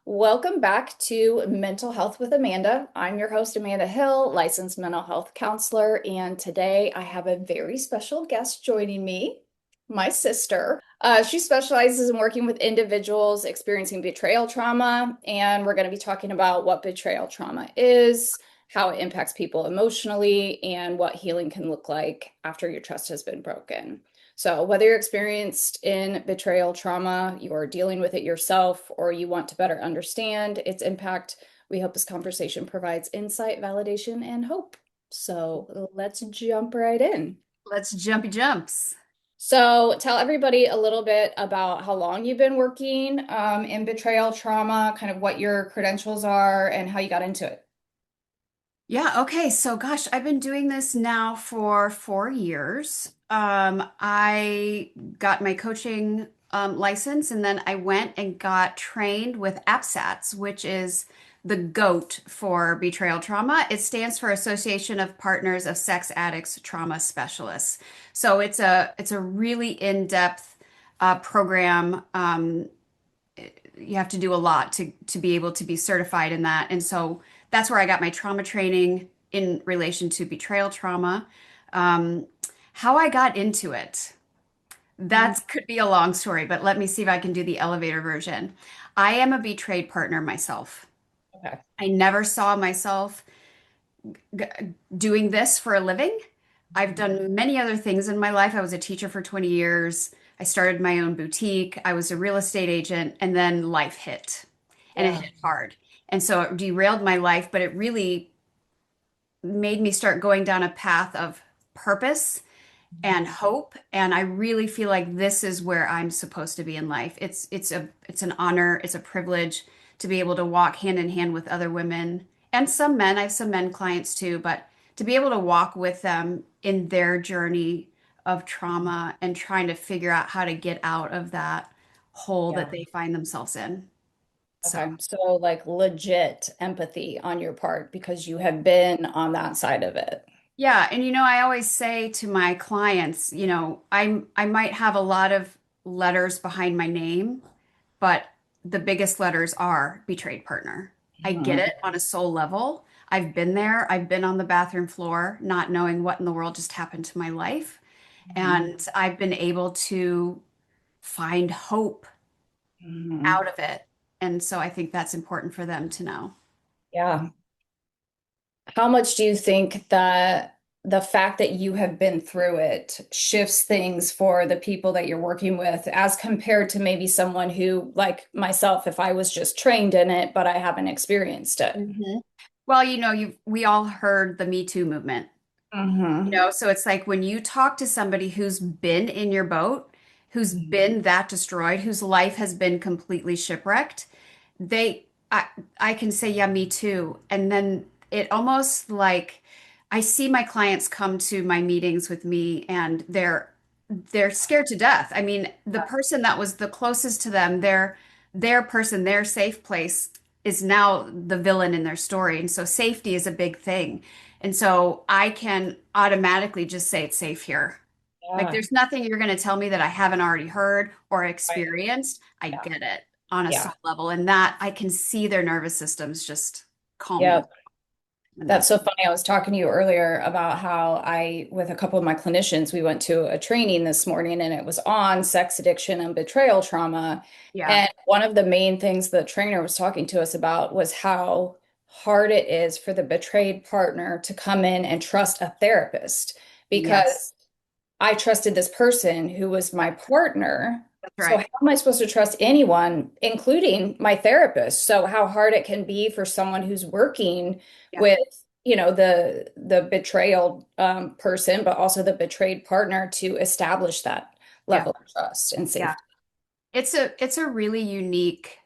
Welcome back to Mental Health with Amanda. I'm your host, Amanda Hill, licensed mental health counselor, and today I have a very special guest joining me, my sister. She specializes in working with individuals experiencing betrayal trauma, and we're going to be talking about what betrayal trauma is, how it impacts people emotionally, and what healing can look like after your trust has been broken. So, whether you're experienced in betrayal trauma, you're dealing with it yourself, or you want to better understand its impact, we hope this conversation provides insight, validation, and hope. So, let's jump right in. Let's jumpy jumps. So, tell everybody a little bit about how long you've been working in betrayal trauma, kind of what your credentials are, and how you got into it. Yeah, okay. So gosh, I've been doing this now for 4 years. I got my coaching license and then I went and got trained with APSATS, which is the GOAT for betrayal trauma. It stands for Association of Partners of Sex Addicts Trauma Specialists. So it's a really in-depth program. You have to do a lot to be able to be certified in that. And so that's where I got my trauma training in relation to betrayal trauma. Um, how I got into it, Mhm. that could be a long story, but let me see if I can do the elevator version. I am a betrayed partner myself. Okay. I never saw myself g doing this for a living. I've done many other things in my life. I was a teacher for 20 years. I started my own boutique. I was a real estate agent, and then life hit, and it Yeah. hit hard. And so it derailed my life, but it really made me start going down a path of purpose and hope. And I really feel like this is where I'm supposed to be in life. It's an honor, it's a privilege to be able to walk hand in hand with other women and some men. I have some men clients too, but to be able to walk with them in their journey of trauma and trying to figure out how to get out of that hole that Yeah. they find themselves in. So Okay. So, like, legit empathy on your part because you have been on that side of it. yeah, and I always say to my clients, I might have a lot of letters behind my name, but the biggest letters are betrayed partner. I get Mhm. it on a soul level. I've been there. I've been on the bathroom floor, not knowing what in the world just happened to my life. Mhm. And I've been able to find hope Mhm. out of it. And so I think that's important for them to know. Yeah. How much do you think that the fact that you have been through it shifts things for the people that you're working with as compared to maybe someone who, like myself, if I was just trained in it, but I haven't experienced it? Mhm. Well, we all heard the Me Too movement. Hmm. So it's like when you talk to somebody who's been in your boat, who's been that destroyed, whose life has been completely shipwrecked, they I can say, yeah, me too. And then it almost like I see my clients come to my meetings with me and they're scared to death. I mean, the person that was the closest to them, their person, their safe place is now the villain in their story. And so safety is a big thing. And so I can automatically just say it's safe here. Like Yeah. there's nothing you're going to tell me that I haven't already heard or Right. experienced. I Yeah. get it on a Yeah. soul level. And that I can see their nervous systems just calming. Yeah. And That's that's, so funny. I was talking to you earlier about how with a couple of my clinicians, we went to a training this morning and it was on sex addiction and betrayal trauma. yeah, And one of the main things the trainer was talking to us about was how hard it is for the betrayed partner to come in and trust a therapist yes, because I trusted this person who was my partner. that's So right. how am I supposed to trust anyone, including my therapist? So how hard it can be for someone who's working Yeah, with, the betrayal person, but also the betrayed partner to establish that yeah, level of trust and yeah. safety. It's a really unique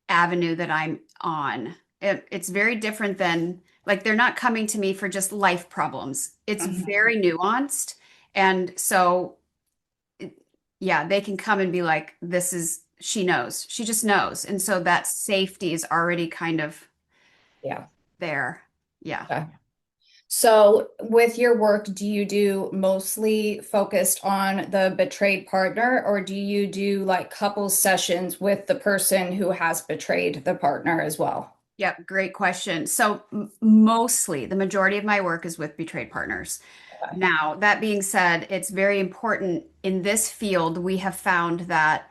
avenue that I'm on. It's very different than like they're not coming to me for just life problems. It's Mhm. very nuanced. And so, yeah, they can come and be like, this is, she knows, she just knows. And so that safety is already kind of Yeah. there. Yeah. Okay. So, with your work, do you do mostly focused on the betrayed partner, or do you do like couples sessions with the person who has betrayed the partner as well? Yep, great question. So mostly the majority of my work is with betrayed partners. Okay. Now, that being said, it's very important in this field. We have found that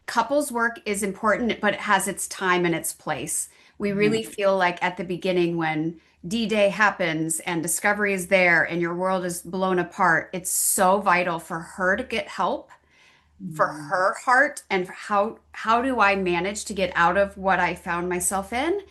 couples work is important, but it has its time and its place. We Mhm. really feel like at the beginning when D-Day happens and discovery is there and your world is blown apart, it's so vital for her to get help for Mhm. her heart and for how do I manage to get out of what I found myself in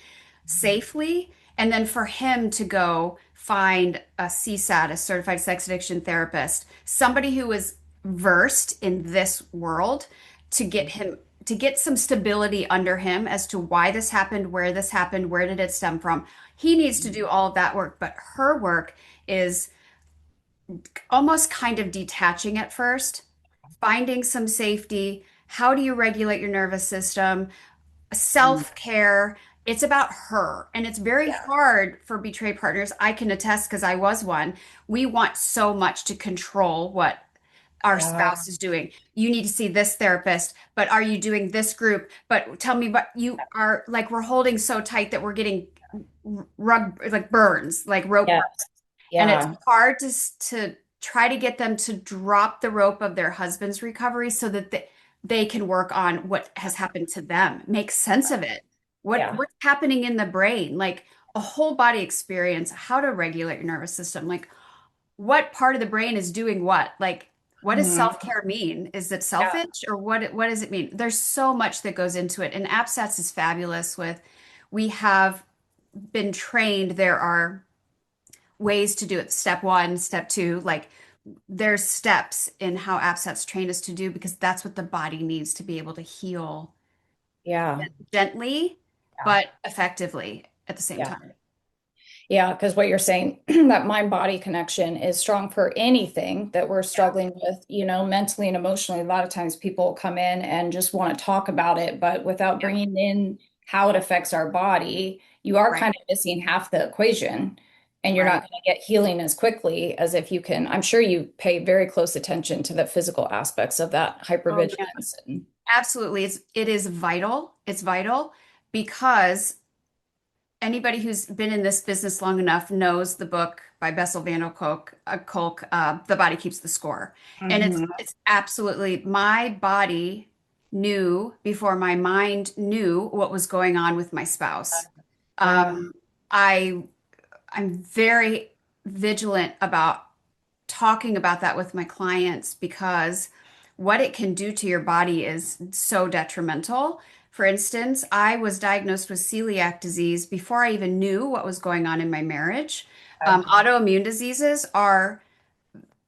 safely, and then for him to go find a CSAT, a certified sex addiction therapist, somebody who is versed in this world to get him to get some stability under him as to why this happened, where did it stem from. He needs to do all of that work, but her work is almost kind of detaching at first, finding some safety. How do you regulate your nervous system? Mhm. Self-care. It's about her. And it's very Yeah. hard for betrayed partners. I can attest because I was one. We want so much to control what our Yeah. spouse is doing. You need to see this therapist, but are you doing this group? But tell me, but you are like, we're holding so tight that we're getting rug like burns, like rope burns. Yes. And it's Yeah. hard to try to get them to drop the rope of their husband's recovery so that they can work on what has happened to them, make sense of it. Yeah. What's happening in the brain, like a whole body experience, how to regulate your nervous system, like what part of the brain is doing what? Like what does Mhm. self-care mean? Is it Yeah. selfish or what does it mean? There's so much that goes into it. And AppStats is fabulous with we have been trained. There are ways to do it. Step one, step two, like there's steps in how AppSets train us to do because that's what the body needs to be able to heal Yeah. gently, Yeah. but effectively at the same Yeah. time. Yeah, because what you're saying, that mind-body connection is strong for anything that we're Yeah, struggling with, mentally and emotionally. A lot of times people come in and just want to talk about it, but without yeah, bringing in how it affects our body, you are right, kind of missing half the equation, and you're not right. going to get healing as quickly as if you can. I'm sure you pay very close attention to the physical aspects of that Oh yeah, hypervigilance. And absolutely. It is vital. It's vital because anybody who's been in this business long enough knows the book by Bessel van der Kolk, The Body Keeps the Score. And Mhm. it's absolutely my body knew before my mind knew what was going on with my spouse. Yeah, Um, I I'm very vigilant about talking about that with my clients because what it can do to your body is so detrimental. For instance, I was diagnosed with celiac disease before I even knew what was going on in my marriage. okay. Autoimmune diseases are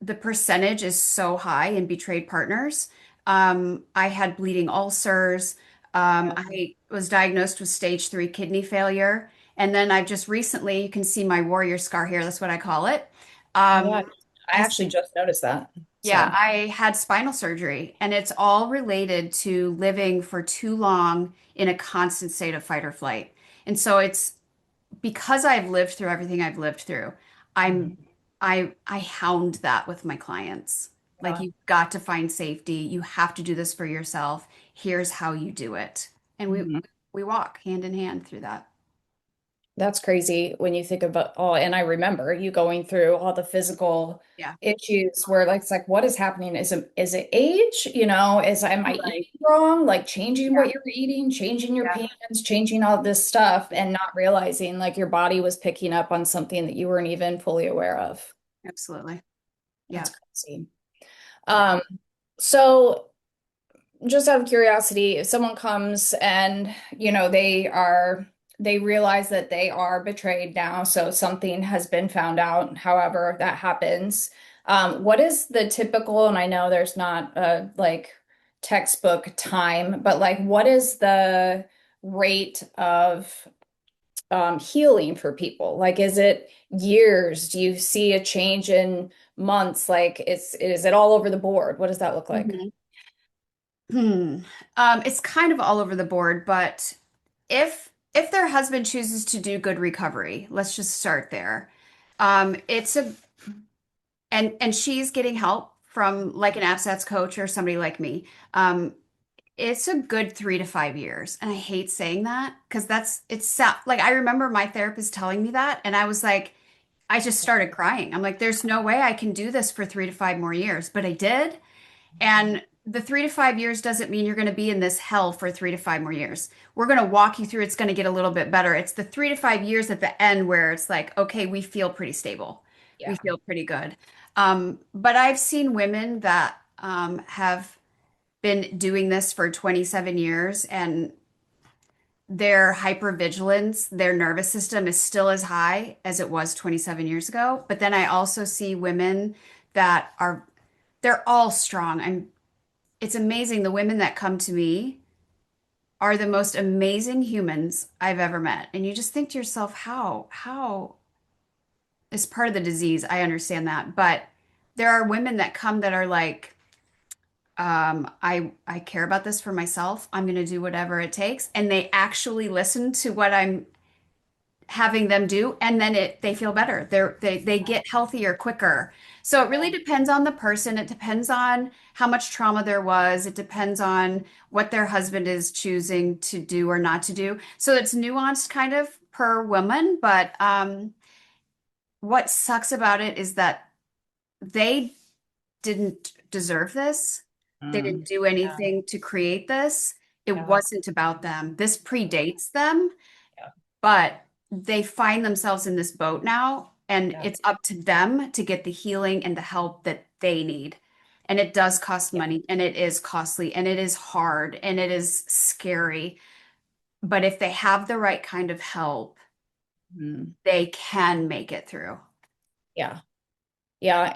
the percentage is so high in betrayed partners. I had bleeding ulcers. Yeah. I was diagnosed with stage 3 kidney failure. And then I've just recently, you can see my warrior scar here, that's what I call it. Yeah, I I actually just noticed that. yeah, So, I had spinal surgery, and it's all related to living for too long in a constant state of fight or flight. And so it's because I've lived through everything I've lived through, I'm mhm. I hound that with my clients. Like Yeah. you've got to find safety. You have to do this for yourself. Here's how you do it. And Mhm. we walk hand in hand through that. That's crazy when you think about all, and I remember you going through all the physical Yeah. issues where like it's like what is happening? Is it age? Am I eating Right. wrong? Like changing Yeah. what you're eating, changing your Yeah. pants, changing all this stuff and not realizing like your body was picking up on something that you weren't even fully aware of. Absolutely. That's Yeah. crazy. Yeah. Um, so just out of curiosity, if someone comes and, they realize that they are betrayed now, so something has been found out, however that happens, what is the typical, and I know there's not a like textbook time, but like what is the rate of healing for people? Like, is it years? Do you see a change in months? Like, is it all over the board? What does that look like? Mhm. Hmm. It's kind of all over the board, but if their husband chooses to do good recovery, let's just start there. It's a and she's getting help from like an absence coach or somebody like me. Um, it's a good 3 to 5 years. And I hate saying that because like I remember my therapist telling me that, and I was like, I just started crying. I'm like, there's no way I can do this for 3 to 5 more years, but I did. And the 3 to 5 years doesn't mean you're going to be in this hell for 3 to 5 more years. We're going to walk you through. It's going to get a little bit better. It's the 3 to 5 years at the end where it's like, okay, we feel pretty stable. We Yeah. feel pretty good. But I've seen women that have been doing this for 27 years and their hypervigilance, their nervous system is still as high as it was 27 years ago. But then I also see women that they're all strong. It's amazing. The women that come to me are the most amazing humans I've ever met. And you just think to yourself, how it's part of the disease. I understand that. But there are women that come that are like, I care about this for myself. I'm going to do whatever it takes. And they actually listen to what I'm having them do, and then they feel better. They get healthier quicker. So it really depends on the person. It depends on how much trauma there was. It depends on what their husband is choosing to do or not to do. So it's nuanced kind of per woman, but what sucks about it is that they didn't deserve this. They didn't Mm. do Yeah. anything to create this. It Yeah. wasn't about them. This predates them, Yeah. but they find themselves in this boat now, and Yeah. it's up to them to get the healing and the help that they need. And it does cost Yeah. money, and it is costly, and it is hard, and it is scary. But if they have the right kind of help, Mm. they can make it through. Yeah. Yeah,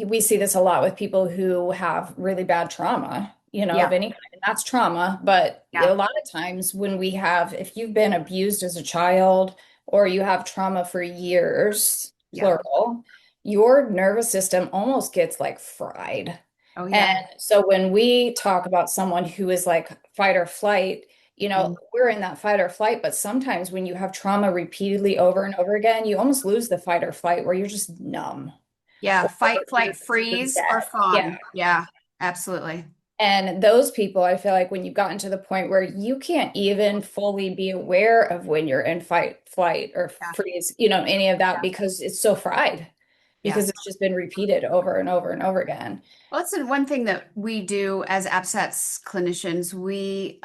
we see this a lot with people who have really bad trauma, of Yeah, any kind, and that's trauma. But a yeah, lot of times if you've been abused as a child or you have trauma for years, yeah. plural, your nervous system almost gets like fried. Oh, And yeah. so when we talk about someone who is like fight or flight, Mm. we're in that fight or flight, but sometimes when you have trauma repeatedly over and over again, you almost lose the fight or flight where you're just numb Yeah, or fight, you're flight, just freeze, or dead. Yeah. fawn. Yeah, absolutely. And those people, I feel like when you've gotten to the point where you can't even fully be aware of when you're in fight, flight, or Yeah, freeze, any of that because it's so fried, yeah. because it's just been repeated over and over and over again. Well, that's the one thing that we do as APSATS clinicians. We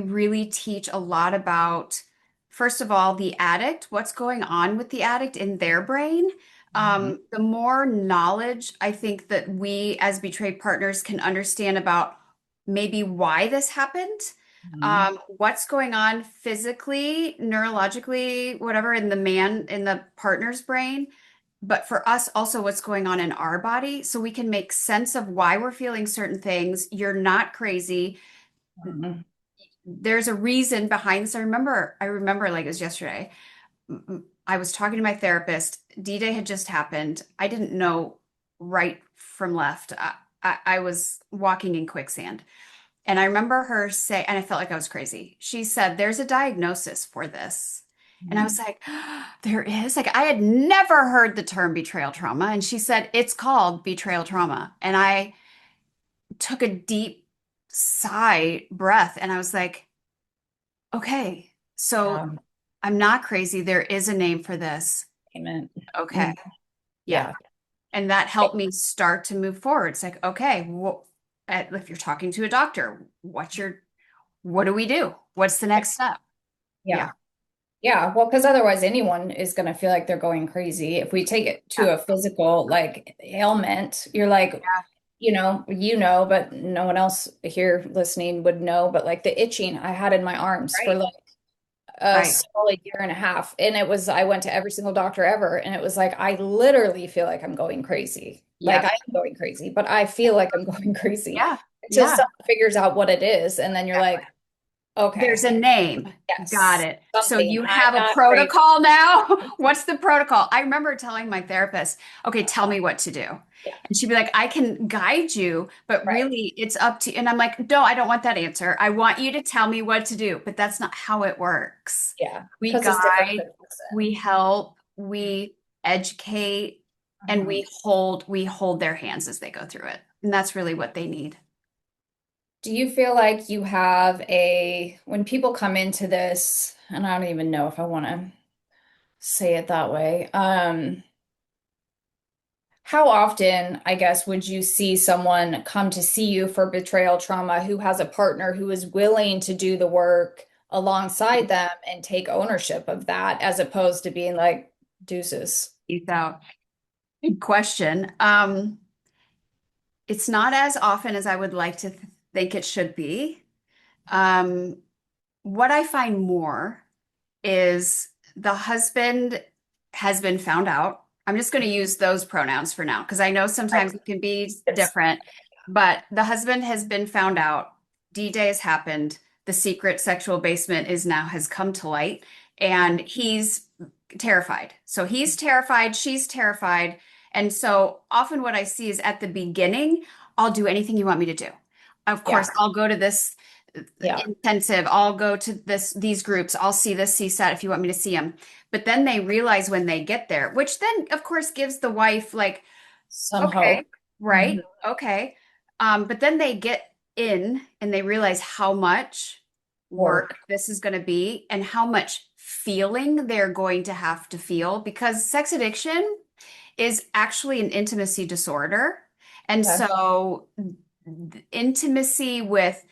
really teach a lot about, first of all, the addict, what's going on with the addict in their brain. Mhm. The more knowledge I think that we as betrayed partners can understand about maybe why this happened, Mhm. what's going on physically, neurologically, whatever in the partner's brain, but for us also what's going on in our body so we can make sense of why we're feeling certain things. You're not crazy. Mhm. There's a reason behind this. I remember like it was yesterday. I was talking to my therapist. D-Day had just happened. I didn't know right from left. I was walking in quicksand. And I remember her say, and I felt like I was crazy. She said, there's a diagnosis for this. And I was like, there is? Like, I had never heard the term betrayal trauma. And she said, it's called betrayal trauma. And I took a deep sigh breath and I was like, okay, so Yeah. I'm not crazy. There is a name for this. Amen. Okay. Mhm. Yeah. Yeah. And that helped me start to move forward. It's like, okay, well, if you're talking to a doctor, what do we do? What's the next step? Yeah. Yeah. Yeah, well, because otherwise anyone is going to feel like they're going crazy. If we take it Yeah. to a physical like ailment, you're like, Yeah. but no one else here listening would know. But like the itching I had in my arms for Right. like a Right. solid year and a half. And I went to every single doctor ever. And it was like, I literally feel like I'm going crazy. Like I Yep. am going crazy, but I feel like I'm going crazy Yeah. until Yeah. someone figures out what it is. And then you're Exactly. like, okay, There's a name. Got yes, it. So something. you I'm have a not crazy. protocol now? What's the protocol? I remember telling my therapist, okay, tell me what to do. Yeah, And she'd be like, I can guide you, but right. really it's up to, and I'm like, no, I don't want that answer. I want you to tell me what to do, but that's not how it works. Yeah, We because it's different guide, for the we person. help. we educate, and Mhm. we hold their hands as they go through it. And that's really what they need. Do you feel like you have when people come into this, and I don't even know if I want to say it that way, how often, I guess, would you see someone come to see you for betrayal trauma who has a partner who is willing to do the work alongside them and take ownership of that as opposed to being like deuces? Without question. It's not as often as I would like to think it should be. Um, what I find more is the husband has been found out. I'm just going to use those pronouns for now because I know Right. sometimes it can be It's different, but the husband has been found out. D-Day has happened. The secret sexual basement is now has come to light, and he's terrified. So he's terrified, she's terrified. And so often what I see is at the beginning, I'll do anything you want me to do. Of yeah, course, I'll go to this yeah, intensive. I'll go to these groups. I'll see this CSAT if you want me to see them. But then they realize when they get there, which then of course gives the wife like, some okay, hope. right, Mhm. okay. But then they get in and they realize how much work Work. this is going to be and how much feeling they're going to have to feel because sex addiction is actually an intimacy disorder. And Okay. so intimacy with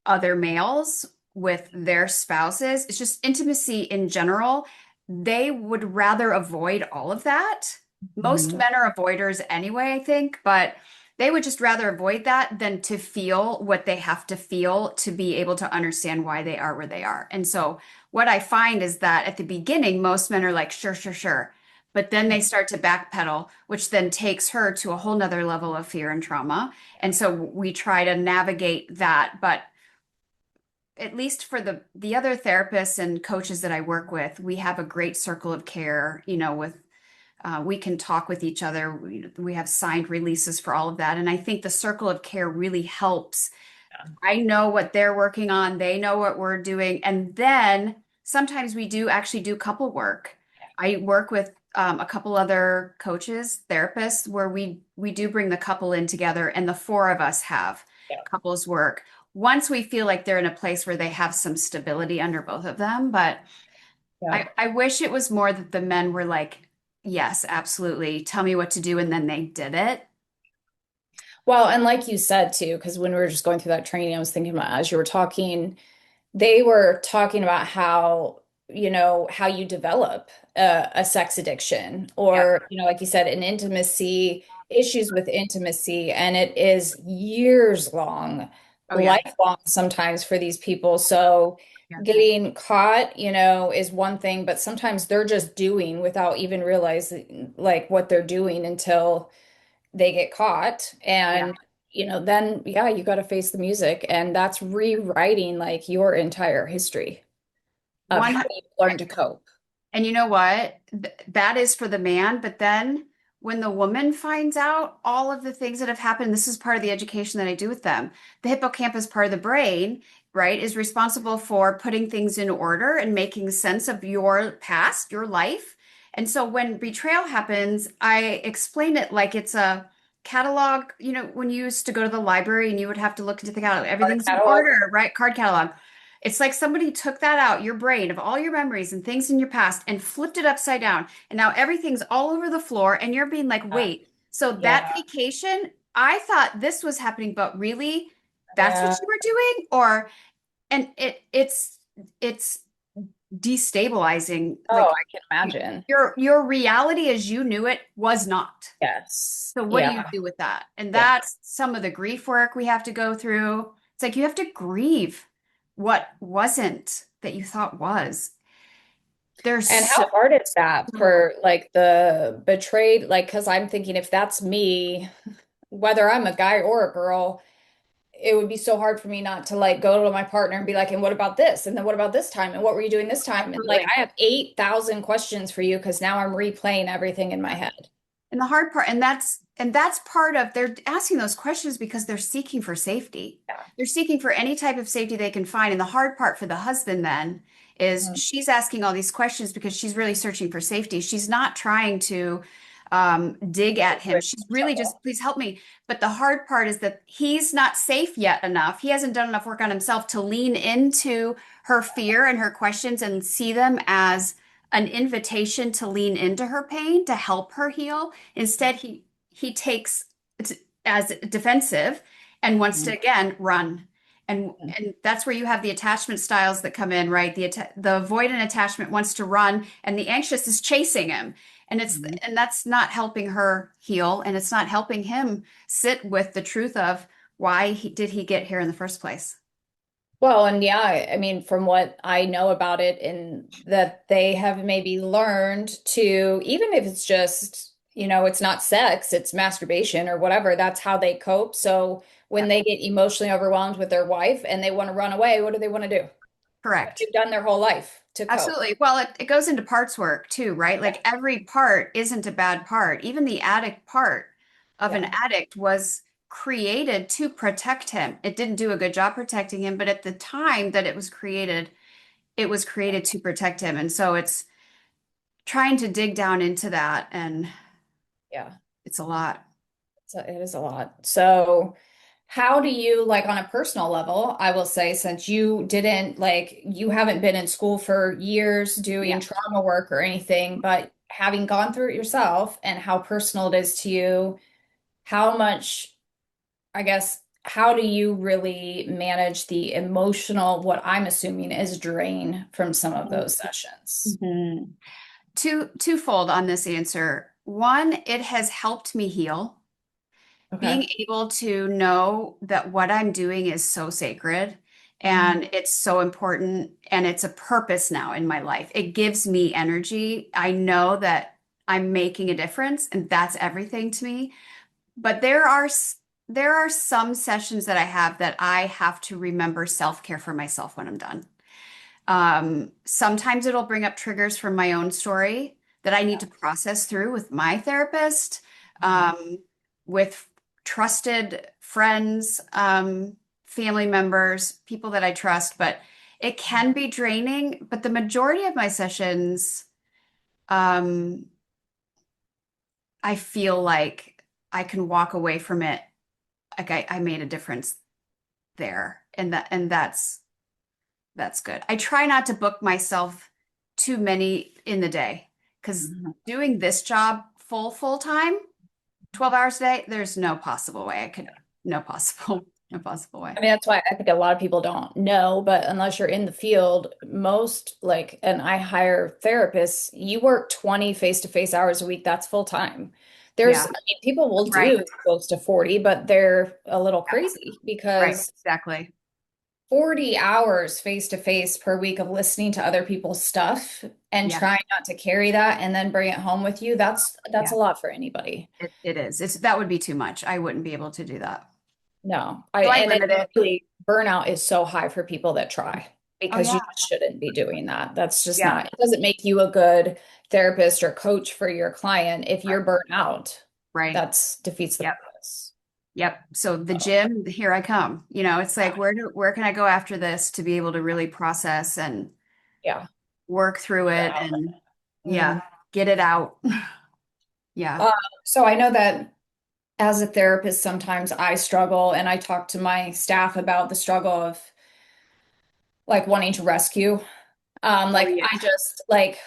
other males, with their spouses. It's just intimacy in general. They would rather avoid all of that. Most Mhm. men are avoiders anyway, I think, but they would just rather avoid that than to feel what they have to feel to be able to understand why they are where they are. And so, what I find is that at the beginning, most men are like, sure, sure, sure. But then they start to backpedal, which then takes her to a whole nother level of fear and trauma. And so we try to navigate that. But at least for the other therapists and coaches that I work with, we have a great circle of care, with we can talk with each other. We have signed releases for all of that. And I think the circle of care really helps. I know what they're working on, they know what we're doing. And then sometimes we do actually do couple work. I work with a couple other coaches, therapists, where we do bring the couple in together and the four of us have Yeah. couples work once we feel like they're in a place where they have some stability under both of them. But Yeah. I wish it was more that the men were like, yes, absolutely. Tell me what to do. And then they did it. Well, and like you said too, because when we were just going through that training, I was thinking about as you were talking, they were talking about how, how you develop a sex addiction Yep. or, like you said, an intimacy, issues with intimacy. And it is years long, Oh, yeah. lifelong sometimes for these people. So Yeah. getting caught, is one thing, but sometimes they're just doing without even realizing like what they're doing until they get caught. Yeah. And then yeah, you got to face the music, and that's rewriting like your entire history of how 100. you learn to cope. And you know what? That is for the man. But then when the woman finds out all of the things that have happened, this is part of the education that I do with them. The hippocampus part of the brain, right, is responsible for putting things in order and making sense of your past, your life. And so when betrayal happens, I explain it like it's a catalog, when you used to go to the library and you would have to look into the catalog, Card everything's in catalog. order, right? Card catalog. It's like somebody took that out, your brain, of all your memories and things in your past and flipped it upside down. And now everything's all over the floor. And you're being like, wait, so Yeah. that vacation, I thought this was happening, but really, that's what Yeah. you were doing? Or, and it's destabilizing. Oh, Like I can imagine. your reality as you knew it was not. Yes. So what do you Yeah. do with that? And Yeah. that's some of the grief work we have to go through. It's like you have to grieve what wasn't that you thought was. There's And so, how hard is that so for like the betrayed, like, because I'm thinking if that's me, whether I'm a guy or a girl, it would be so hard for me not to like go to my partner and be like, and what about this? And then what about this time? And what were you doing this time? And like, absolutely. I have 8,000 questions for you because now I'm replaying everything in my head. And the hard part, and and that's part of, they're asking those questions because they're seeking for safety. Yeah. They're seeking for any type of safety they can find. And the hard part for the husband then is Mhm. she's asking all these questions because she's really searching for safety. She's not trying to dig at him. She's really just, please help me. But the hard part is that he's not safe yet enough. He hasn't done enough work on himself to lean into her fear and her questions and see them as an invitation to lean into her pain to help her heal. Instead, he takes it as defensive and wants to Mhm. again run. And that's where you have the attachment styles that come in, right? The avoidant attachment wants to run, and the anxious is chasing him. Mhm. And that's not helping her heal, and it's not helping him sit with the truth of why did he get here in the first place. Well, and yeah, I mean, from what I know about it, and that they have maybe learned to, even if it's just, it's not sex, it's masturbation or whatever, that's how they cope. So when Yep. they get emotionally overwhelmed with their wife and they want to run away, what do they want to do? What Correct. they've done their whole life to cope. Absolutely. Well, it goes into parts work too, right? Yeah. Like every part isn't a bad part. Even the addict part of an Yeah. addict was created to protect him. It didn't do a good job protecting him, but at the time that it was created to protect him. And so it's trying to dig down into that, and Yeah. it's a lot. So it is a lot. So, how do you, like, on a personal level, I will say, since you didn't, like, you haven't been in school for years Yeah. doing trauma work or anything, but having gone through it yourself and how personal it is to you, how much, I guess, how do you really manage the emotional, what I'm assuming is drain from some of those sessions? Mhm. Twofold on this answer. One, it has helped me heal. Okay. Being able to know that what I'm doing is so sacred Mhm. and it's so important and it's a purpose now in my life. It gives me energy. I know that I'm making a difference and that's everything to me. But there are some sessions that I have that I have to remember self-care for myself when I'm done. Sometimes it'll bring up triggers from my own story that I need to process through with my therapist, Mhm. with trusted friends, family members, people that I trust. But it can be draining. But the majority of my sessions, um, I feel like I can walk away from it like I made a difference there, and that's good. I try not to book myself too many in the day because Mhm. doing this job full time, 12 hours a day, there's no possible way I could, no possible, no possible way. I mean, that's why I think a lot of people don't know, but unless you're in the field, most like, and I hire therapists, you work 20 face-to-face hours a week. That's full time. Yeah, I mean, people will right. do close to 40, but they're a little Yeah, crazy right. because Exactly. 40 hours face-to-face per week of listening to other people's stuff and Yeah, trying not to carry that and then bring it home with you, that's yeah. a lot for anybody. It is. That would be too much. I wouldn't be able to do that. No, So I and it limit it. really, burnout is so high for people that try Oh because you yeah. just shouldn't be doing that. That's just Yeah. not, it doesn't make you a good therapist or coach for your client if Right. you're burnt out. Right. That's defeats the Yep. purpose. Yep. So the So, gym, here I come. It's yeah, like where can I go after this to be able to really process and yeah. work through Get it out. and Mhm. yeah, get it out. Yeah. Uh, so I know that as a therapist, sometimes I struggle and I talk to my staff about the struggle of like wanting to rescue. Oh Like yeah. I just like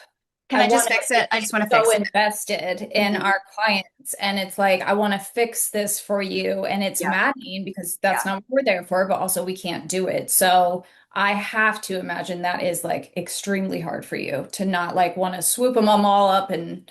Can I I want just to fix it? I be just want to so fix it. invested in Mhm. our clients, and it's like I want to fix this for you, and it's Yeah. maddening because Yeah. that's not what we're there for, but also we can't do it. So I have to imagine that is like extremely hard for you to not like want to swoop them all up and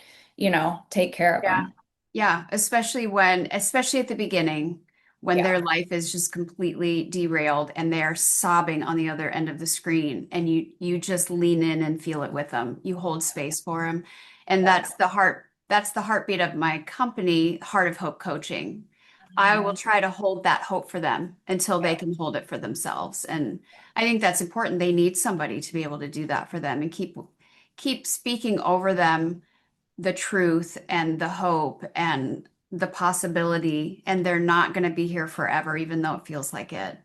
take care of Yeah. them. Yeah, especially at the beginning, when Yeah. their life is just completely derailed and they're sobbing on the other end of the screen, and you just lean in and feel it with them. You hold space for them, and that's the heartbeat of my company, Heart of Hope Coaching. I will Mhm. try to hold that hope for them until they Yeah. can hold it for themselves, and I think that's important. They need somebody to be able to do that for them and keep speaking over them the truth and the hope and the possibility and they're not going to be here forever, even though it feels like it.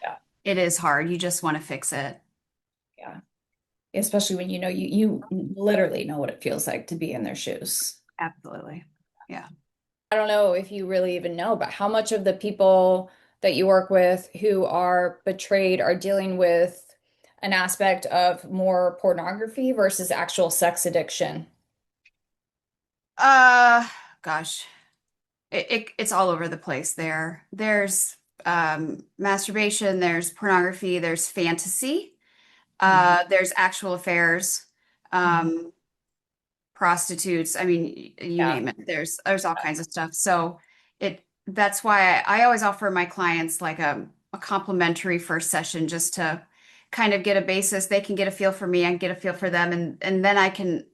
Yeah. It is hard. You just want to fix it. Yeah. Especially when you know you literally know what it feels like to be in their shoes. Absolutely. Yeah. I don't know if you really even know, but how much of the people that you work with who are betrayed are dealing with an aspect of more pornography versus actual sex addiction? Uh, gosh, it's all over the place there. There's masturbation, there's pornography, there's fantasy, Mhm. there's actual affairs, Mhm. um, prostitutes. I mean, you Yeah. name it. There's all kinds of stuff. So that's why I always offer my clients like a complimentary first session just to kind of get a basis. They can get a feel for me, I can get a feel for them, and then I can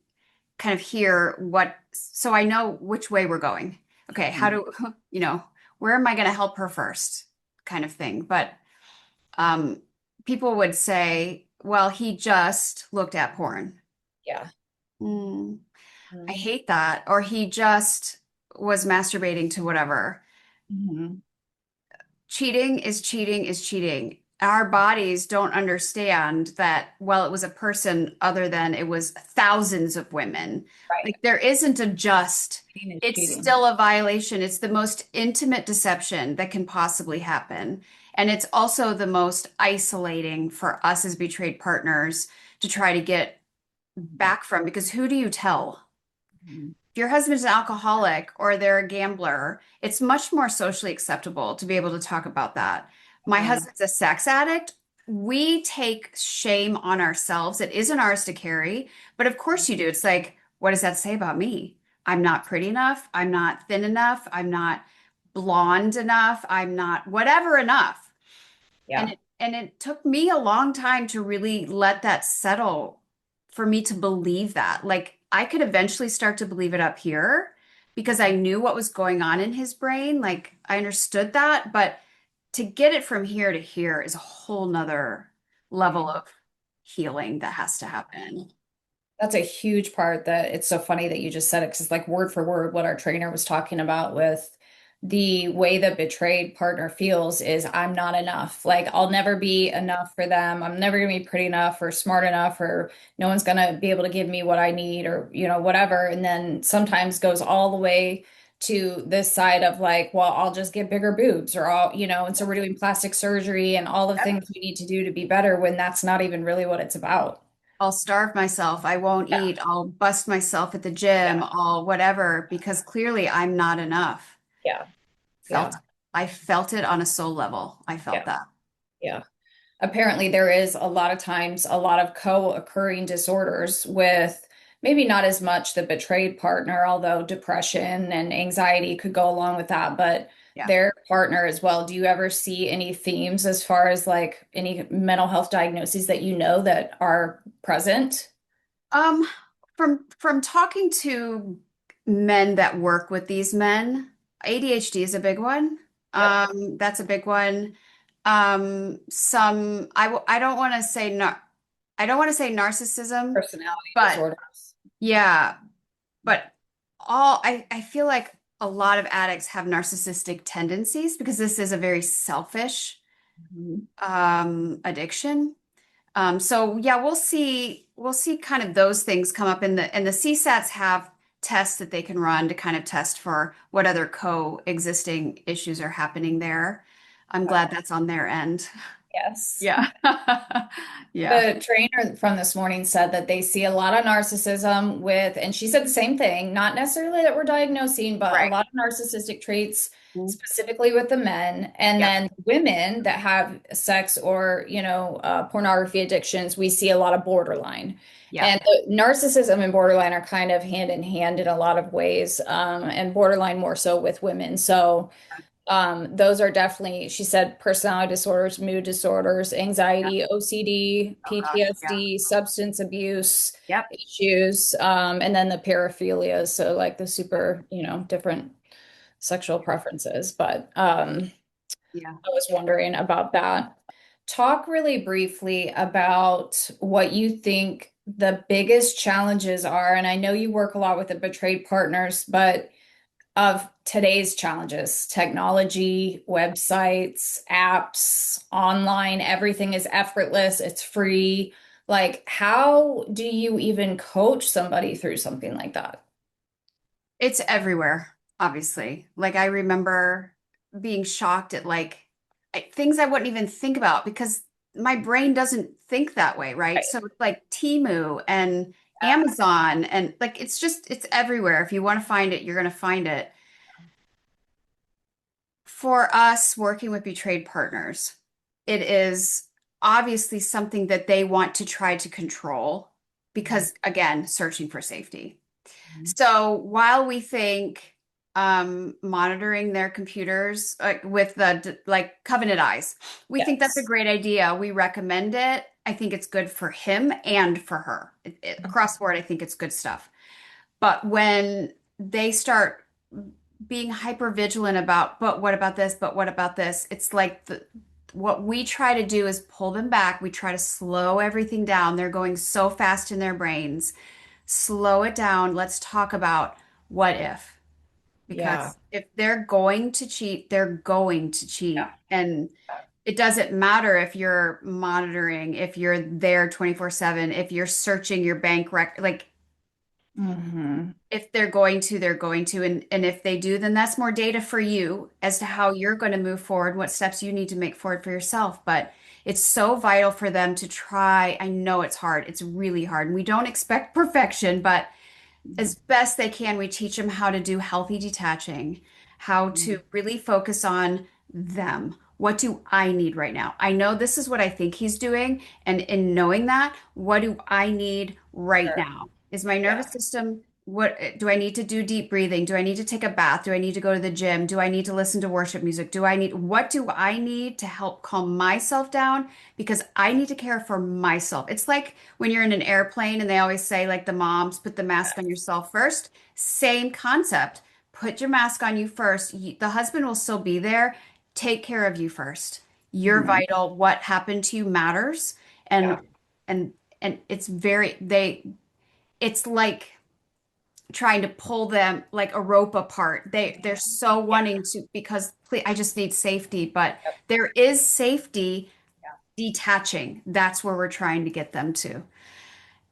kind of hear what, so I know which way we're going. Okay, how Mhm. do, where am I going to help her first kind of thing. But um, people would say, well, he just looked at porn. Yeah. Hmm, I Mhm. hate that. Or he just was masturbating to whatever. Mhm. Cheating is cheating is cheating. Our bodies don't understand that, well, it was a person other than it was thousands of women. Right. Like there isn't a just, Cheating is it's cheating. still a violation. It's the most intimate deception that can possibly happen. And it's also the most isolating for us as betrayed partners to try to get back from, because who do you tell? Mhm. If your husband's an alcoholic or they're a gambler, it's much more socially acceptable to be able to talk about that. My Mhm. husband's a sex addict. We take shame on ourselves. It isn't ours to carry, but of course you do. It's like, what does that say about me? I'm not pretty enough. I'm not thin enough. I'm not blonde enough. I'm not whatever enough. And Yeah. it took me a long time to really let that settle for me to believe that. Like I could eventually start to believe it up here because I knew what was going on in his brain. Like I understood that, but to get it from here to here is a whole nother level Mhm. of healing that has to happen. That's a huge part that it's so funny that you just said it because it's like word for word what our trainer was talking about with the way the betrayed partner feels is I'm not enough. Like I'll never be enough for them. I'm never gonna be pretty enough or smart enough or no one's gonna be able to give me what I need or whatever. And then sometimes goes all the way to this side of like, well, I'll just get bigger boobs or and so we're doing plastic surgery and all the Yep. things we need to do to be better when that's not even really what it's about. I'll starve myself. I won't Yeah. eat. I'll bust myself at the Yeah. gym. I'll whatever, because clearly I'm not enough. Yeah. Yeah. Felt I felt it on a soul level. I felt Yeah. that. Yeah. Apparently, there is a lot of times a lot of co-occurring disorders with maybe not as much the betrayed partner, although depression and anxiety could go along with that, but Yeah. their partner as well. Do you ever see any themes as far as like any mental health diagnoses that you know that are present? Um, from talking to men that work with these men, ADHD is a big one. Yep. That's a big one. I don't want to say I don't want to say narcissism, Personality but disorders. yeah, but I feel like a lot of addicts have narcissistic tendencies because this is a very selfish Mhm. addiction. So yeah, we'll see kind of those things come up in the CSATs have tests that they can run to kind of test for what other coexisting issues are happening there. I'm glad that's on their end. Yes. Yeah. Yeah. The trainer from this morning said that they see a lot of narcissism with, and she said the same thing, not necessarily that we're diagnosing, but a Right. lot of narcissistic traits Mhm. specifically with the men. And Yep. then women that have sex or, pornography addictions, we see a lot of borderline. Yeah. And the narcissism and borderline are kind of hand in hand in a lot of ways, and borderline more so with women. So, those are definitely, she said, personality disorders, mood disorders, Yeah. anxiety, OCD, Oh gosh. Yeah. PTSD, substance abuse Yep. issues, and then the paraphilias, so like the super, different sexual preferences. But Yeah. I was wondering about that. Talk really briefly about what you think the biggest challenges are. And I know you work a lot with the betrayed partners, but of today's challenges, technology, websites, apps, online, everything is effortless, it's free. Like, how do you even coach somebody through something like that? It's everywhere, obviously. Like I remember being shocked at things I wouldn't even think about because my brain doesn't think that way, right? Right. So it's like Temu and Amazon and like it's everywhere. If you want to find it, you're going to find it. For us working with betrayed partners, it is obviously something that they want to try to control because, again, searching for safety. Mhm. So while we think monitoring their computers with the like Covenant Eyes, we think that's a Yes. great idea. We recommend it. I think it's good for him and for her. Across the board, I think it's good stuff. But when they start being hyper vigilant about, but what about this? But what about this? It's like what we try to do is pull them back. We try to slow everything down. They're going so fast in their brains. Slow it down. Let's talk about what if. Yeah. Because if they're going to cheat, they're going to Yeah. cheat. And it doesn't matter if you're monitoring, if you're there 24/7, if you're searching your bank record. Like Hmm. if they're going to, they're going to. And if they do, then that's more data for you as to how you're going to move forward, what steps you need to make forward for yourself. But it's so vital for them to try. I know it's hard. It's really hard. And we don't expect perfection, but as best they can, we teach them how to do healthy detaching, how to really focus on them. What do I need right now? I know this is what I think he's doing. And in knowing that, what do I need right Sure. now? Is my Yeah. nervous system, what do I need to do deep breathing? Do I need to take a bath? Do I need to go to the gym? Do I need to listen to worship music? What do I need to help calm myself down? Because I need to care for myself. It's like when you're in an airplane and they always say, like the moms, put the mask on yourself first. Same concept. Put your mask on you first. The husband will still be there. Take care of you first. You're Mhm. vital. What happened to you matters. Yeah. And and and it's like trying to pull them like a rope apart. They're so Yeah. wanting to because please, I just need safety, but Yep. there is safety Yeah. detaching. That's where we're trying to get them to.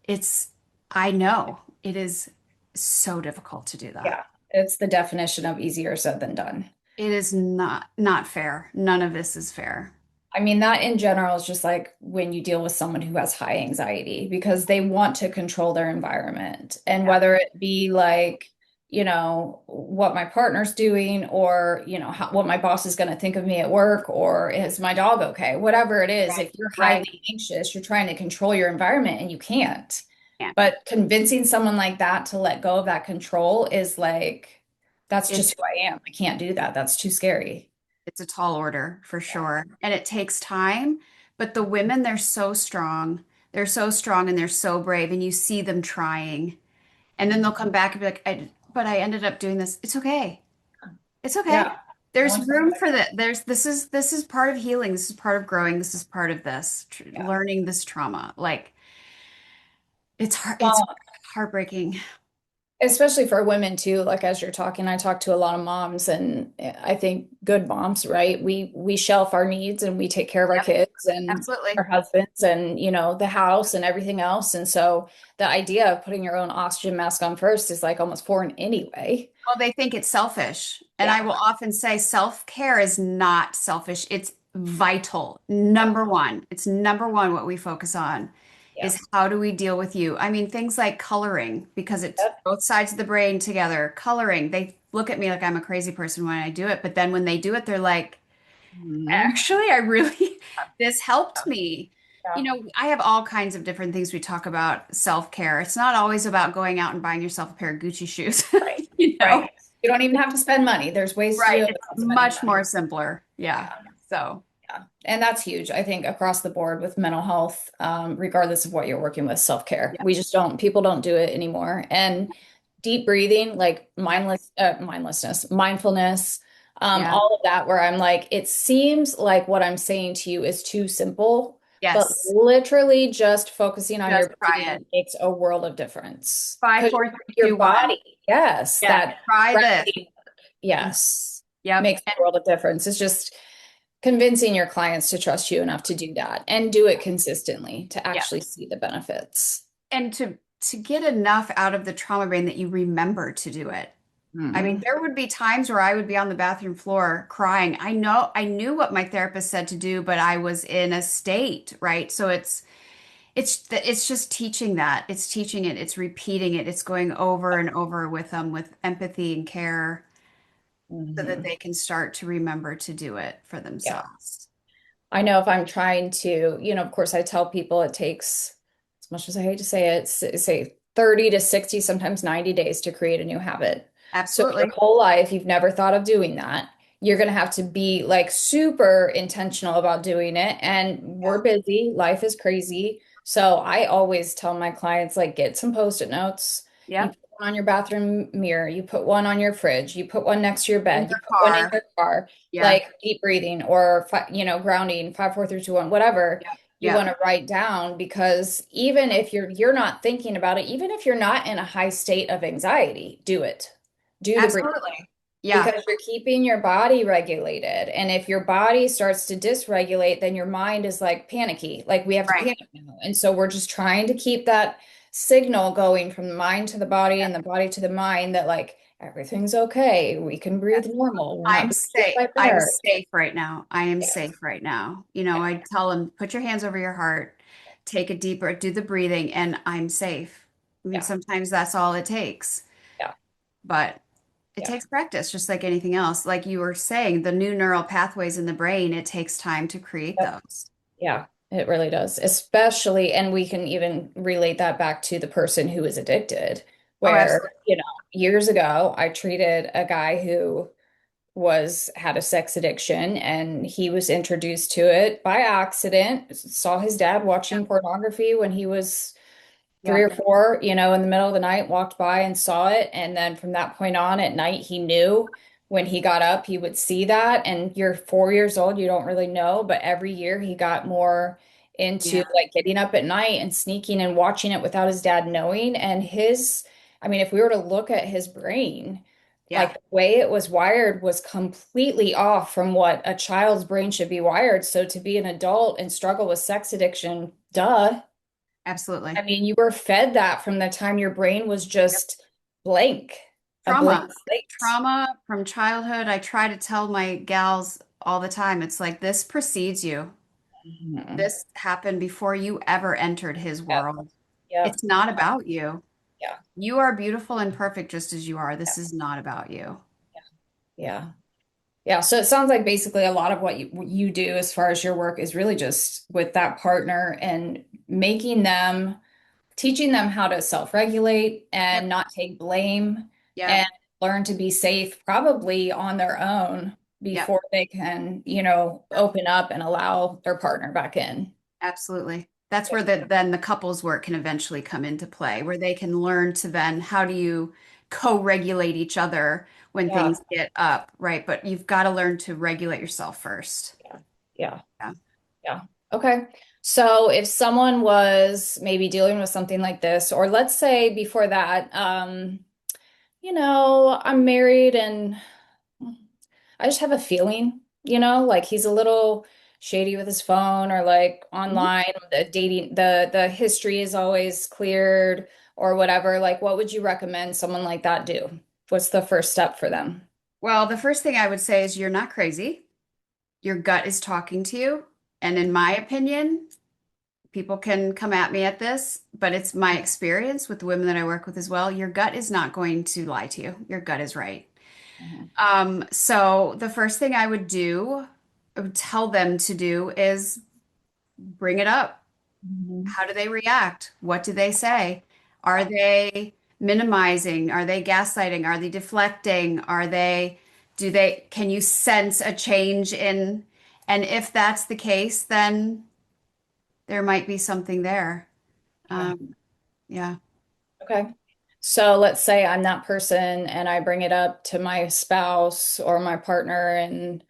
It's, I know it is so difficult to do that. Yeah. It's the definition of easier said than done. It is not fair. None of this is fair. I mean, that in general is just like when you deal with someone who has high anxiety because they want to control their environment. And Yeah. whether it be like, what my partner's doing or, what my boss is going to think of me at work or is my dog okay? Whatever it is, if Right. you're Right. highly anxious, you're trying to control your environment and you can't. Yeah. But convincing someone like that to let go of that control is like, that's just It's who I am. I can't do that. That's too scary. it's a tall order for sure. And it takes time, but the women, they're so strong. They're so strong and they're so brave and you see them trying. And then they'll come back and be like, but I ended up doing this. It's okay. It's okay. Yeah. No There's one's room for perfect. that. This is part of healing. This is part of growing. This is part of this Yeah. learning this trauma. Like it's hard. It's Well, heartbreaking. especially for women too, like as you're talking, I talk to a lot of moms and I think good moms, right? We shelf our needs and we take care of our Yep, kids and our absolutely. husbands and the house and everything else. And so the idea of putting your own oxygen mask on first is like almost foreign anyway. Well, they think it's selfish. And I Yeah. will often say self-care is not selfish. It's vital. Yeah. Number one. It's number one what we focus on Yeah. is how do we deal with you? I mean, things like coloring, because it's Yep. both sides of the brain together. Coloring, they look at me like I'm a crazy person when I do it, but then when they do it, they're like, Mhm. actually, I really, this helped me. Yeah. I have all kinds of different things we talk about self-care. It's not always about going out and buying yourself a pair of Gucci shoes, Right. you know? Right. You don't even have to spend money. There's ways to do Right. it It's without spending much more money. simpler. Yeah. Yeah. So, Yeah. And that's huge, I think, across the board with mental health, regardless of what you're working with, self-care. yeah. We just don't, people don't do it anymore. And deep breathing, like mindlessness, mindfulness, Yeah. all of that, where I'm like, it seems like what I'm saying to you is too simple, but Yes. literally just focusing on Just your try it. breathing makes a world of difference. Five, Because four, three, your two, one. body, yes, Yes. that Try this. gravity. Yes. Yep. Makes a world of difference. It's just convincing your clients to trust you enough to do that and do it consistently to Yeah. actually see the benefits. And to get enough out of the trauma brain that you remember to do it. I mean, Mm. there would be times where I would be on the bathroom floor crying. I knew what my therapist said to do, but I was in a state, right? So it's just teaching that. It's teaching it, it's repeating it, it's going over and over with them with empathy and care so that Mhm. they can start to remember to do it for Yeah. themselves. I know if I'm trying to, of course, I tell people it takes, as much as I hate to say it, say 30 to 60, sometimes 90 days to create a new habit. So your Absolutely. whole life, you've never thought of doing that. You're going to have to be like super intentional about doing it. And we're Yeah. busy, life is crazy. So I always tell my clients, like, get some post-it notes. You Yep. put one on your bathroom mirror, you put one on your fridge, you put one next to your In bed, you your put one in car. your car, Yeah. like deep breathing or grounding, 5 4 3 2 1, whatever Yep. you Yep. want to write down, because even if you're not thinking about it, even if you're not in a high state of anxiety, do it. Do the breathing, Absolutely. Yeah. because you're keeping your body regulated. And if your body starts to dysregulate, then your mind is like panicky, like we have to Right. panic now. And so we're just trying to keep that signal going from the mind to the body and the body to the mind that like everything's okay. We can breathe normal. We're not I'm being hit safe. by I'm bear. safe right now. I am Yeah, safe right now. You know, yeah, I tell them, put your hands over your heart, take a deeper, do the breathing, and I'm safe. I mean, yeah, sometimes that's all it takes, yeah, but it yeah. takes practice, just like anything else. Like you were saying, the new neural pathways in the brain, it takes time to create Yep. those. Yeah, it really does. Especially, and we can even relate that back to the person who is addicted, Oh, where, absolutely. years ago, I treated a guy who had a sex addiction, and he was introduced to it by accident, saw his dad watching pornography when he was three Yep. or four, in the middle of the night, walked by and saw it. And then from that point on at night, he knew when he got up, he would see that. And you're 4 years old, you don't really know, but every year he got more into Yeah. like getting up at night and sneaking and watching it without his dad knowing. I mean, if we were to look at his brain, like Yeah. the way it was wired was completely off from what a child's brain should be wired. So to be an adult and struggle with sex addiction, duh. I Absolutely. mean, you were fed that from the time your brain was Yep. just blank, a blank Trauma. slate. Trauma from childhood. I try to tell my gals all the time, it's like this precedes you. Mhm. This happened before you ever entered his Yep, world. yep, It's not about you. yeah, You are beautiful and perfect just as you are. yeah, This is not about you. yeah. Yeah, so it sounds like basically a lot of what you do as far as your work is really just with that partner and teaching them how to self-regulate Yep. and not take blame Yeah. and learn to be safe probably on their own Yep. before they can, open up and allow their partner back in. Absolutely. That's where then the couples work can eventually come into play, where they can learn to then how do you co-regulate each other when Yeah, things get up, right? But you've got to learn to regulate yourself first. yeah, yeah. Yeah. Yeah. Okay. So if someone was maybe dealing with something like this, or let's say before that, I'm married and I just have a feeling, like he's a little shady with his phone or like Mhm. online, the dating, the history is always cleared or whatever. Like, what would you recommend someone like that do? What's the first step for them? Well, the first thing I would say is you're not crazy. Your gut is talking to you. And in my opinion, people can come at me at this, but it's my experience with the women that I work with as well. Your gut is not going to lie to you. Your gut is right. Mhm. So the first thing I would tell them to do is bring it up. Mhm. How do they react? What do they say? Are they minimizing? Are they gaslighting? Are they deflecting? Can you sense a change in? And if that's the case, then there might be something there. Yeah. Um, yeah. Okay. So let's say I'm that person and I bring it up to my spouse or my partner, and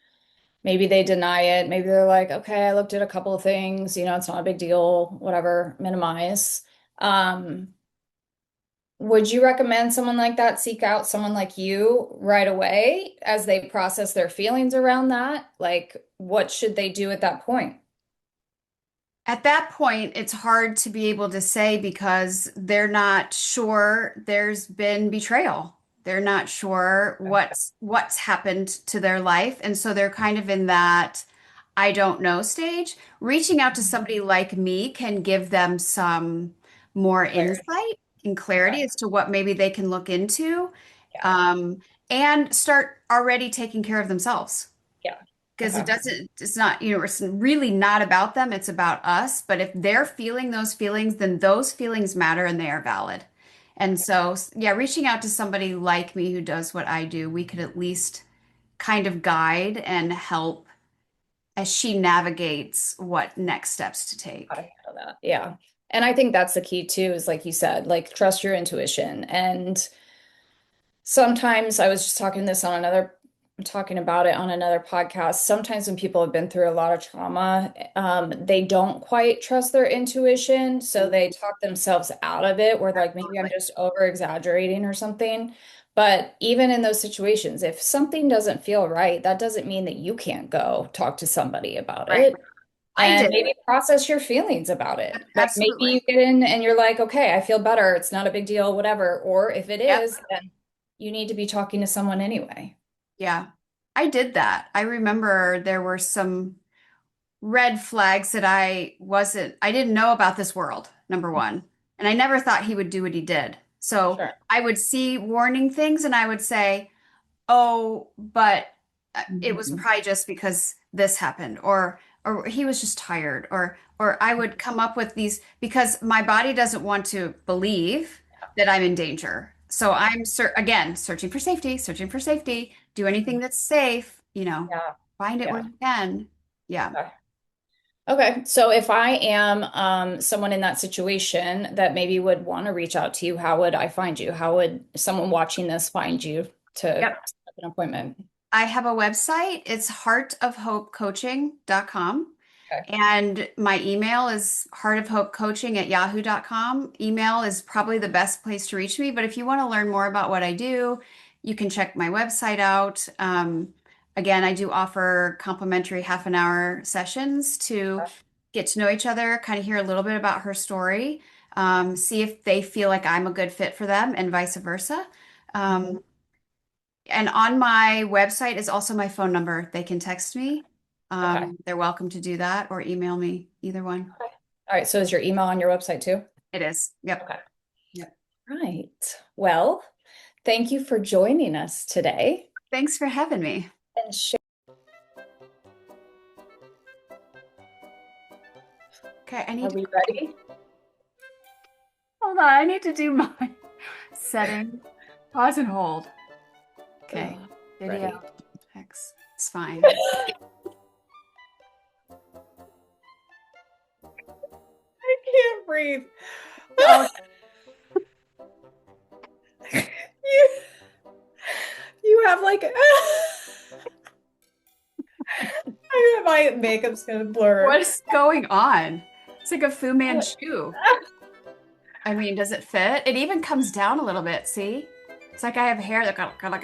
maybe they deny it. Maybe they're like, okay, I looked at a couple of things, it's not a big deal, whatever, minimize. Um, Would you recommend someone like that seek out someone like you right away as they process their feelings around that? Like, what should they do at that point? At that point, it's hard to be able to say because they're not sure there's been betrayal. They're not sure what's happened to their life, and so they're kind of in that I don't know stage. Reaching out to somebody like me can give them some more Clarity. insight and Okay. clarity as to what maybe they can look into, Yeah. um, and start already taking care of themselves Yeah. because Okay. it's not, it's really not about them, it's about us. But if they're feeling those feelings, then those feelings matter and they are valid. And so, yeah, reaching out to somebody like me who does what I do, we could at least kind of guide and help as she navigates what next steps to How to take. handle that. Yeah. And I think that's the key too, is like you said, like trust your intuition. And sometimes I was just talking about it on another podcast. Sometimes when people have been through a lot of trauma, they don't quite trust their intuition. So Mm, they talk themselves out of it, where like maybe I'm absolutely. just over exaggerating or something. But even in those situations, if something doesn't feel right, that doesn't mean that you can't go talk to somebody about Right. it I and did. maybe process your feelings about it. Like maybe Absolutely. you get in and you're like, okay, I feel better. It's not a big deal, whatever. Or if it Yep. is, then you need to be talking to someone anyway. Yeah. I did that. I remember there were some red flags that I didn't know about this world, number one. And I never thought he would do what he did. So Sure. I would see warning things and I would say, oh, but it was Mhm. probably just because this happened, or he was just tired, or I would come up with these because my body doesn't want to believe that I'm in danger. So I'm again searching for safety, searching for safety, do anything that's safe, Yeah. find it where Yeah. you can. Yeah. Okay. Okay. So if I am someone in that situation that maybe would want to reach out to you, how would I find you? How would someone watching this find you to Yep. set up an appointment? I have a website. It's heartofhopecoaching.com. Okay. And my email is heartofhopecoaching@yahoo.com. Email is probably the best place to reach me. But if you want to learn more about what I do, you can check my website out. Again, I do offer complimentary half an hour sessions to get to know each other, kind of hear a little bit about her story, see if they feel like I'm a good fit for them, and vice versa. Mhm. And on my website is also my phone number. They can text me. Okay. They're welcome to do that or email me, either one. Okay. All right. So is your email on your website too? It is. Yep. Okay. Yep. Right. Well, thank you for joining us today. Thanks for having me. And Okay, I are need to we ready? hold on. I need to do my setting. Pause and hold. Okay. Video Ready. text. It's fine. I can't breathe. Oh, You, you have like my makeup's gonna blur. what is going on? It's like a Fu Manchu. I mean, does it fit? It even comes down a little bit. See? It's like I have hair that. Oh Yeah.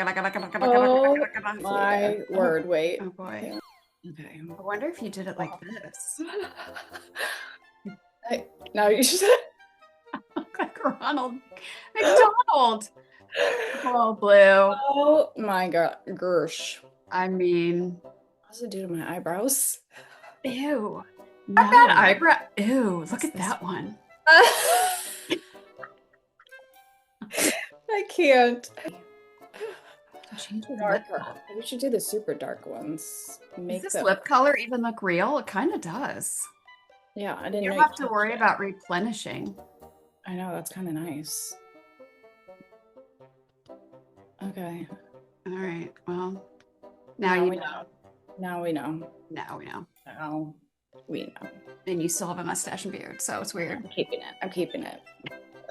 my Oh, word, wait. oh boy. Okay. I wonder if you did it like Wow. this. Now you should. Like Ronald McDonald. Oh, blue. Oh my God, Gersh. I mean, What does it do to my eyebrows? ew. Not that No. eyebrow. Ew, look What's at this? that one. I can't. Change your lip Darker. color. We should do the super dark ones. Does Make this them. lip color even look real? It kind of does. Yeah, I didn't You know don't you have could to change worry it. about replenishing. I know, that's kind of nice. Okay. All right. Well, now Now you we know. know. Now we know. Now we know. Now we know. And you still have a mustache and beard, so it's weird. I'm keeping it. I'm keeping it.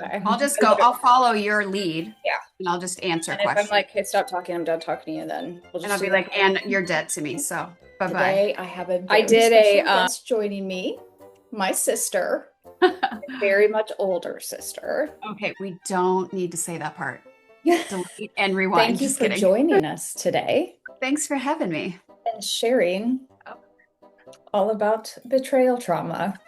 Okay. I'll just go, I'll follow your lead Yeah. and I'll just answer And if I'm questions. like, hey, stop talking, I'm done talking to you, then we'll And just I'll do be that. like, and you're dead to me. So bye bye. Today I have a very special guest joining me, my sister. Very much older sister. Okay, we don't need to say that part. Delete and Thank rewind. you Just for kidding. joining us today Thanks for having me. and sharing all about betrayal trauma.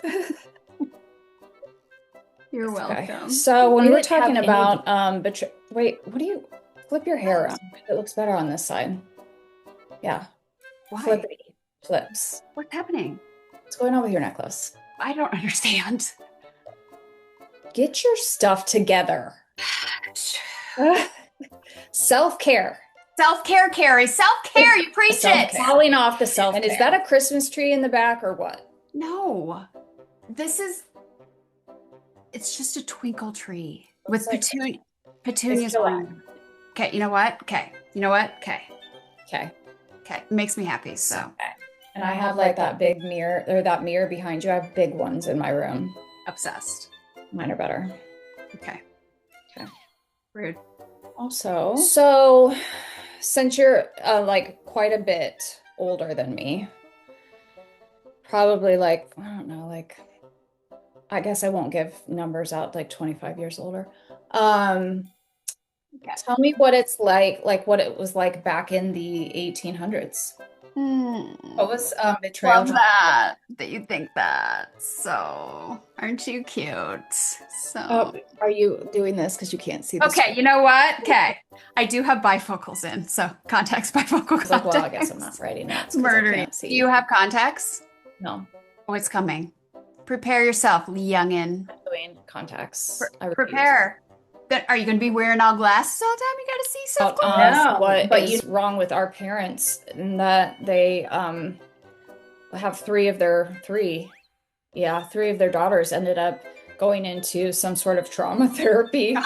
You're Okay. welcome. So when We we were didn't have talking any. about wait, what do you flip your hair around? It looks better on this side. Yeah. Why? Flippity flips. What's happening? What's going on with your necklace? I don't understand. Get your stuff together. Self-care. Self-care, Carrie. Self-care. You preach it. Falling off the self-care. And is that Self-care. a Christmas tree in the back or what? No. This is, it's just a twinkle tree with Looks like petunias July. on. Okay, you know what? Okay. You know what? Okay. Okay. Okay. Makes me happy. So Okay. And I have like that big mirror or that mirror behind you. I have big ones in my room. obsessed. Mine are better. Okay. Okay. Rude. Also, so since you're like quite a bit older than me, probably like, I don't know, like I guess I won't give numbers out like 25 years older. Um, Okay. Tell me what it's like what it was like back in the 1800s. What was betrayal? Love that you think that. So, aren't you cute? Oh, So, are you doing this because you can't see the okay, screen? you know what? Okay. I do have bifocals in, so contacts, bifocal I was like, well, I guess I'm not contacts. writing notes because I Murdering. can't Do see. you have contacts? No, Oh, it's coming. Prepare yourself, youngin. I'm doing contacts. I refuse. Prepare. Then are you going to be wearing all glasses all the time? You got to see stuff. About No, what but is wrong with our parents in that they have three of their daughters ended up going into some sort of trauma therapy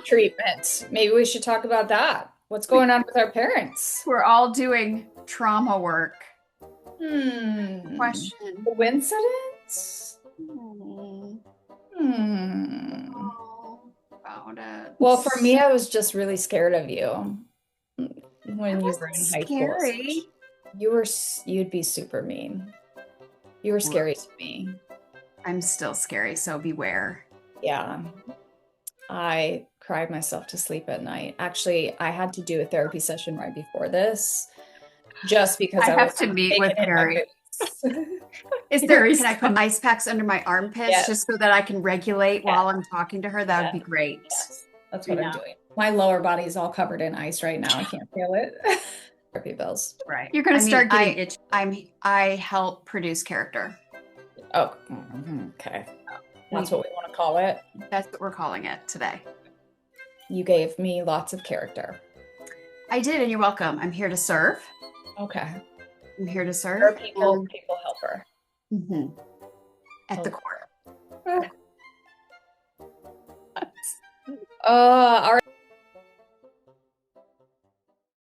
treatment. Maybe we should talk about that. What's going on with our parents? we're all doing trauma work. Hmm. Question. Coincidence? Hmm. Hmm. Oh, about it. Well, for me, I was just really scared of you when That you were wasn't in high school. scary. You'd be super mean. You were scary to me. I'm still scary, so beware. Yeah. I cried myself to sleep at night. Actually, I had to do a therapy session right before this just because I I have was to meet taking with in my Kari. boots. Is there, can I put ice packs under my armpits Yes. just so that I can regulate while I'm talking to her? That would be great. Yes. That's what I'm doing. My lower body is all covered in ice right now. I can't feel it. Therapy bills. Right. You're going to start getting itchy. I help produce character. Oh, okay. That's what we want to call it. That's what we're calling it today. You gave me lots of character. I did, and you're welcome. I'm here to serve. Okay. I'm here to serve. You're a people helper. At the core. All right.